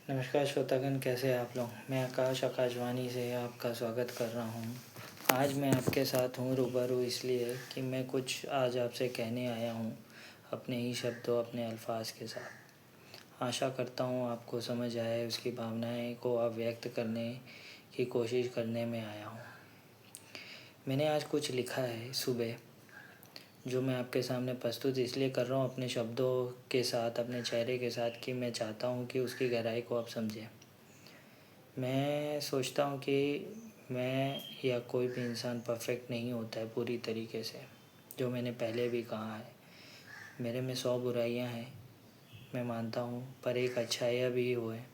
नमस्कार श्रोतागण, कैसे हैं आप लोग। मैं आकाशवाणी से आपका स्वागत कर रहा हूं। आज मैं आपके साथ हूं रूबरू इसलिए कि मैं कुछ आज आपसे कहने आया हूं अपने ही शब्दों, अपने अल्फाज के साथ। आशा करता हूं आपको समझ आए, उसकी भावनाएं को आप व्यक्त करने की कोशिश करने में आया हूं। मैंने आज कुछ लिखा है सुबह, जो मैं आपके सामने प्रस्तुत इसलिए कर रहा हूँ अपने शब्दों के साथ, अपने चेहरे के साथ, कि मैं चाहता हूँ कि उसकी गहराई को आप समझें। मैं सोचता हूँ कि मैं या कोई भी इंसान परफेक्ट नहीं होता है पूरी तरीके से, जो मैंने पहले भी कहा है। मेरे में 100 बुराइयाँ हैं, मैं मानता हूँ, पर एक अच्छाइयाँ भी वो है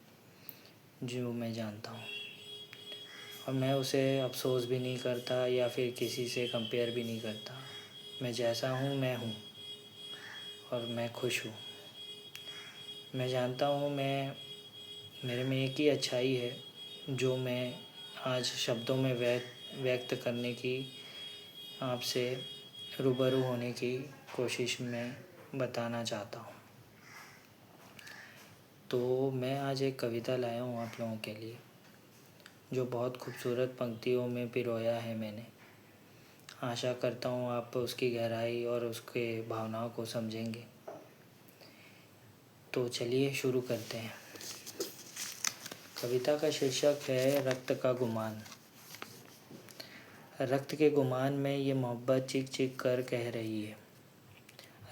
जो मैं जानता हूँ, और मैं उसे अफसोस भी नहीं करता या फिर किसी से कंपेयर भी नहीं करता। मैं जैसा हूँ मैं हूँ, और मैं खुश हूँ। मैं जानता हूँ मेरे में एक ही अच्छाई है जो मैं आज शब्दों में व्यक्त करने की, आपसे रूबरू होने की कोशिश में बताना चाहता हूँ। तो मैं आज एक कविता लाया हूँ आप लोगों के लिए, जो बहुत खूबसूरत पंक्तियों में पिरोया है मैंने। आशा करता हूँ आप उसकी गहराई और उसके भावनाओं को समझेंगे। तो चलिए शुरू करते हैं। कविता का शीर्षक है रक्त का गुमान। रक्त के गुमान में ये मोहब्बत चिक चिक कर कह रही है।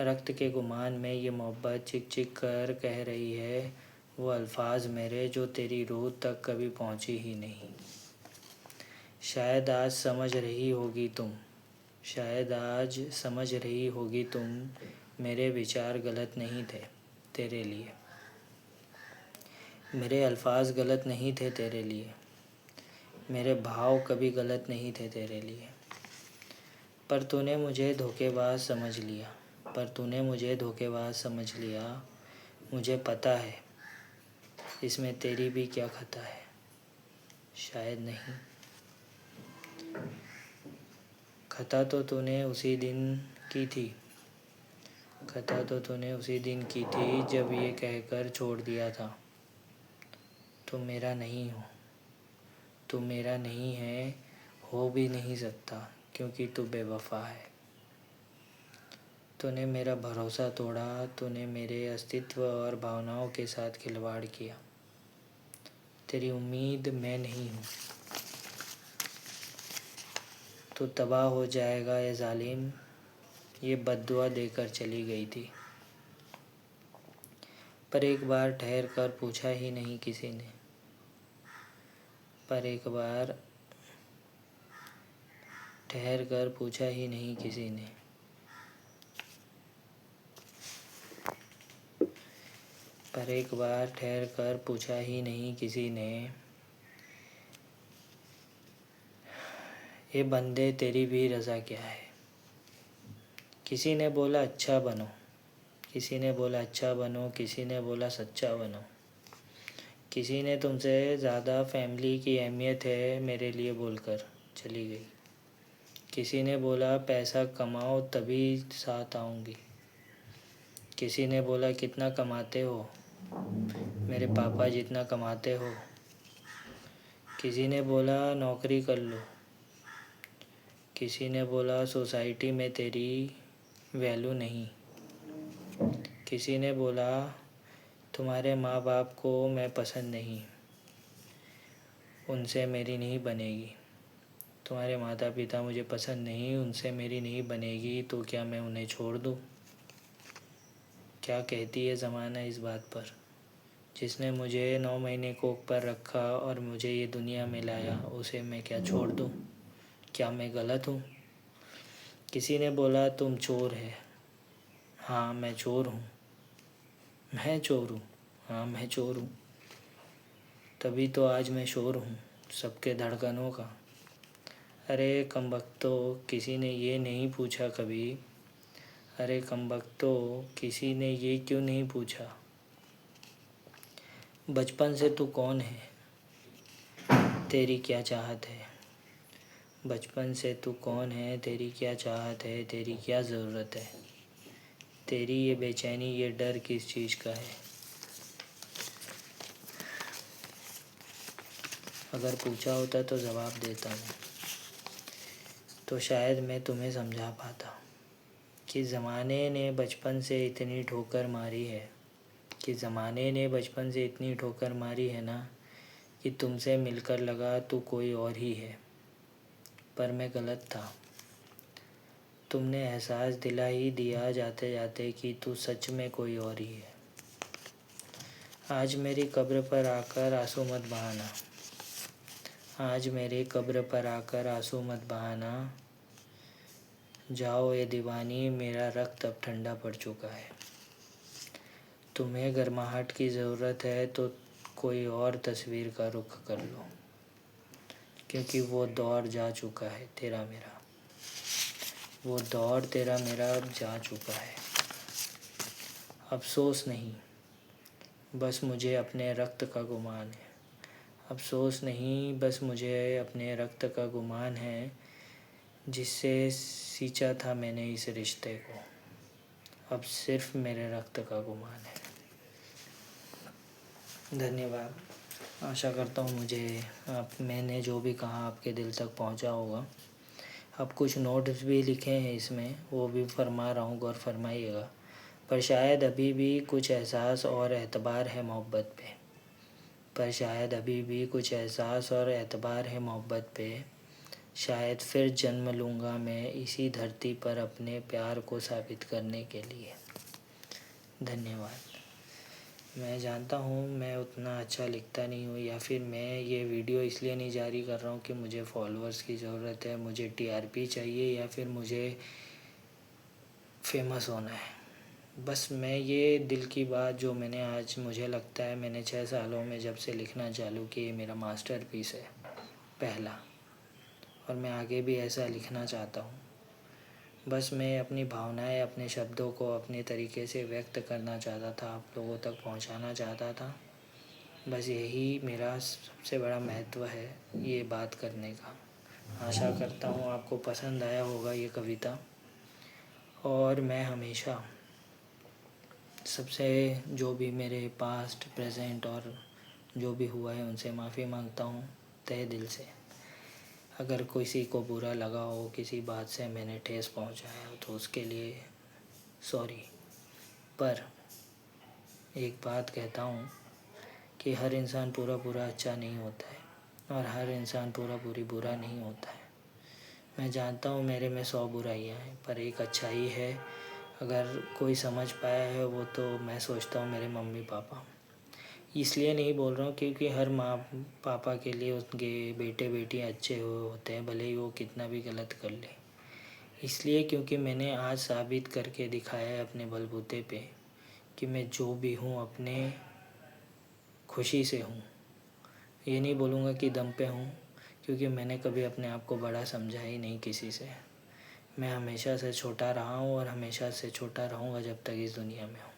रक्त के गुमान में ये मोहब्बत चिक चिक कर कह रही है, वो अल्फाज मेरे जो तेरी रूह तक कभी पहुँची ही नहीं। शायद आज समझ रही होगी तुम, शायद आज समझ रही होगी तुम, मेरे विचार गलत नहीं थे तेरे लिए। मेरे अल्फाज गलत नहीं थे तेरे लिए, मेरे भाव कभी गलत नहीं थे तेरे लिए। पर तूने मुझे धोखेबाज समझ लिया, पर तूने मुझे धोखेबाज समझ लिया। मुझे पता है इसमें तेरी भी क्या खता है। शायद नहीं, खता तो तूने उसी दिन की थी, खता तो तूने उसी दिन की थी जब ये कहकर छोड़ दिया था, तुम मेरा नहीं हो, तुम मेरा नहीं है, हो भी नहीं सकता क्योंकि तू बेवफा है। तूने मेरा भरोसा तोड़ा, तूने मेरे अस्तित्व और भावनाओं के साथ खिलवाड़ किया। तेरी उम्मीद मैं नहीं हूँ, तू तबाह हो जाएगा ये जालिम, ये बद्दुआ देकर चली गई थी। पर एक बार ठहर कर पूछा ही नहीं किसी ने, पर एक बार ठहर कर पूछा ही नहीं किसी ने। पर एक बार ठहर कर पूछा ही नहीं किसी ने, ये बंदे तेरी भी रज़ा क्या है। किसी ने बोला अच्छा बनो, किसी ने बोला अच्छा बनो, किसी ने बोला सच्चा बनो। किसी ने तुमसे ज़्यादा फैमिली की अहमियत है मेरे लिए बोलकर चली गई। किसी ने बोला पैसा कमाओ तभी साथ आऊँगी। किसी ने बोला कितना कमाते हो, मेरे पापा जितना कमाते हो। किसी ने बोला नौकरी कर लो, किसी ने बोला सोसाइटी में तेरी वैल्यू नहीं। किसी ने बोला तुम्हारे माँ बाप को मैं पसंद नहीं, उनसे मेरी नहीं बनेगी। तुम्हारे माता पिता मुझे पसंद नहीं, उनसे मेरी नहीं बनेगी, तो क्या मैं उन्हें छोड़ दूँ। क्या कहती है ज़माना इस बात पर, जिसने मुझे 9 महीने कोख पर रखा और मुझे ये दुनिया में लाया, उसे मैं क्या छोड़ दूँ। क्या मैं गलत हूँ। किसी ने बोला तुम चोर है, हाँ मैं चोर हूँ, मैं चोर हूँ, हाँ मैं चोर हूँ। तभी तो आज मैं शोर हूँ सबके धड़कनों का। अरे कमबख्तों, किसी ने ये नहीं पूछा कभी, अरे कमबख्तों, किसी ने ये क्यों नहीं पूछा, बचपन से तू कौन है, तेरी क्या चाहत है। बचपन से तू कौन है, तेरी क्या चाहत है, तेरी क्या ज़रूरत है। तेरी ये बेचैनी, ये डर किस चीज़ का है। अगर पूछा होता तो जवाब देता मैं, तो शायद मैं तुम्हें समझा पाता कि ज़माने ने बचपन से इतनी ठोकर मारी है, कि ज़माने ने बचपन से इतनी ठोकर मारी है ना, कि तुमसे मिलकर लगा तू कोई और ही है। पर मैं गलत था, तुमने एहसास दिला ही दिया जाते जाते कि तू सच में कोई और ही है। आज मेरी कब्र पर आकर आंसू मत बहाना, आज मेरी कब्र पर आकर आंसू मत बहाना। जाओ ये दीवानी, मेरा रक्त अब ठंडा पड़ चुका है। तुम्हें गर्माहट की ज़रूरत है तो कोई और तस्वीर का रुख कर लो, क्योंकि वो दौर जा चुका है तेरा मेरा, वो दौर तेरा मेरा अब जा चुका है। अफसोस नहीं, बस मुझे अपने रक्त का गुमान है। अफसोस नहीं, बस मुझे अपने रक्त का गुमान है, जिससे सींचा था मैंने इस रिश्ते को। अब सिर्फ मेरे रक्त का गुमान है। धन्यवाद। आशा करता हूँ मैंने जो भी कहा आपके दिल तक पहुँचा होगा। अब कुछ नोट्स भी लिखे हैं इसमें, वो भी फरमा रहा हूँ, गौर फरमाइएगा। पर शायद अभी भी कुछ एहसास और एतबार है मोहब्बत पे, पर शायद अभी भी कुछ एहसास और एतबार है मोहब्बत पे। शायद फिर जन्म लूँगा मैं इसी धरती पर अपने प्यार को साबित करने के लिए। धन्यवाद। मैं जानता हूँ मैं उतना अच्छा लिखता नहीं हूँ, या फिर मैं ये वीडियो इसलिए नहीं जारी कर रहा हूँ कि मुझे फॉलोअर्स की ज़रूरत है, मुझे टीआरपी चाहिए, या फिर मुझे फेमस होना है। बस मैं ये दिल की बात जो मैंने आज, मुझे लगता है मैंने 6 सालों में जब से लिखना चालू किया, ये मेरा मास्टरपीस है पहला, और मैं आगे भी ऐसा लिखना चाहता हूँ। बस मैं अपनी भावनाएं, अपने शब्दों को अपने तरीके से व्यक्त करना चाहता था, आप लोगों तक पहुँचाना चाहता था। बस यही मेरा सबसे बड़ा महत्व है, ये बात करने का। आशा करता हूँ आपको पसंद आया होगा ये कविता। और मैं हमेशा सबसे, जो भी मेरे पास्ट, प्रेजेंट और जो भी हुआ है, उनसे माफ़ी मांगता हूँ तहे दिल से। अगर किसी को बुरा लगा हो, किसी बात से मैंने ठेस पहुँचाया हो, तो उसके लिए सॉरी। पर एक बात कहता हूँ कि हर इंसान पूरा पूरा अच्छा नहीं होता है, और हर इंसान पूरा पूरी बुरा नहीं होता है। मैं जानता हूँ मेरे में 100 बुराइयाँ हैं, पर एक अच्छाई है। अगर कोई समझ पाया है वो, तो मैं सोचता हूँ मेरे मम्मी पापा। इसलिए नहीं बोल रहा हूँ क्योंकि हर माँ पापा के लिए उनके बेटे बेटियाँ अच्छे होते हैं, भले ही वो कितना भी गलत कर ले। इसलिए क्योंकि मैंने आज साबित करके दिखाया है अपने बलबूते पे कि मैं जो भी हूँ अपने खुशी से हूँ। ये नहीं बोलूँगा कि दम पे हूँ, क्योंकि मैंने कभी अपने आप को बड़ा समझा ही नहीं किसी से। मैं हमेशा से छोटा रहा हूँ और हमेशा से छोटा रहूँगा जब तक इस दुनिया में हूँ।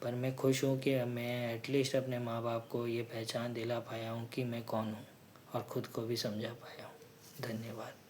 पर मैं खुश हूँ कि मैं एटलीस्ट अपने माँ बाप को ये पहचान दिला पाया हूँ कि मैं कौन हूँ, और ख़ुद को भी समझा पाया हूँ। धन्यवाद।